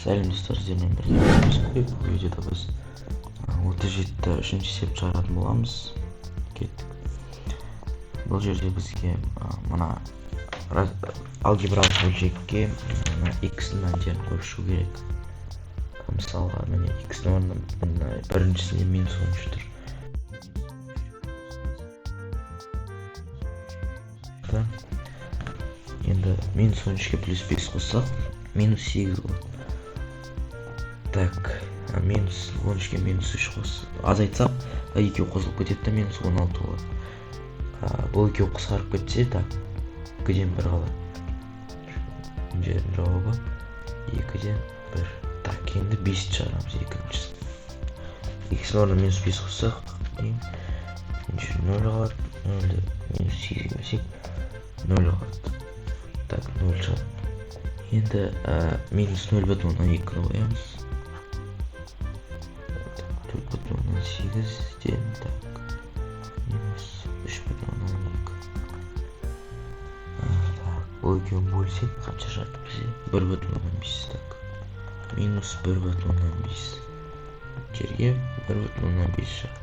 Сәлем достар, сіздермен бірге боламыз. Бұл видеода біз 37-ті үшінші есеп шығаратын боламыз. Кеттік. Бұл жерде бізге мына алгебралық бөлшекке x-ның мәндерін қосу керек. Мысалға, міне x-ның орнына біріншісінде -13 тұр. Енді -13-ке +5 қоссақ, -8 болады. Так, -13-ке -3 қос. Азайтсақ, екеу қосылып кетеді де -16 болады. Бұл екеу қысқарып кетсе, так, 2-ден 1 қалады. Жердің жауабы 2-ден 1. Так, енді 5 шығарамыз екіншісін. X-ның орнына -5 қоссақ, 0 қалады. 0-ді -8 берсек, 0 қалады. Так, 0 шығады. Енді -0,2-ні қоямыз. 4,8-ден, так, -3,2. Так, бұл екеуін бөлсек, қанша шығады бізде? 1,5, так. -1,5. Жерге 1,5 шығады.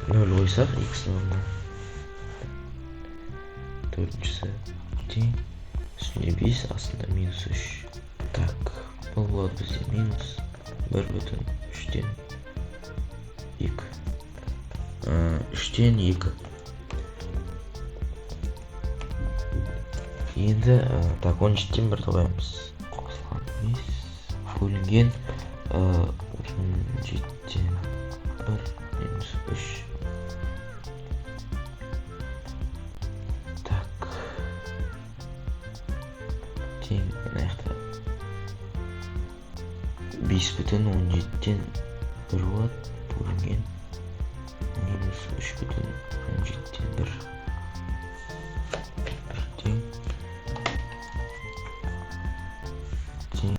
0 қойсақ, x-ның орнына. Төртіншісі тең, үстінде 5, астында -3. Так, бұл болады бізде -1,3-ден 2. 3-ден 2. Енді, так, 13-ден 1 қоямыз. Қосылған 5, бөлінген 17-ден 1, -3. Так, тең, аяқта 5,17-ден 1 болады, бөлінген -3,17-ден 1. Тең, тең,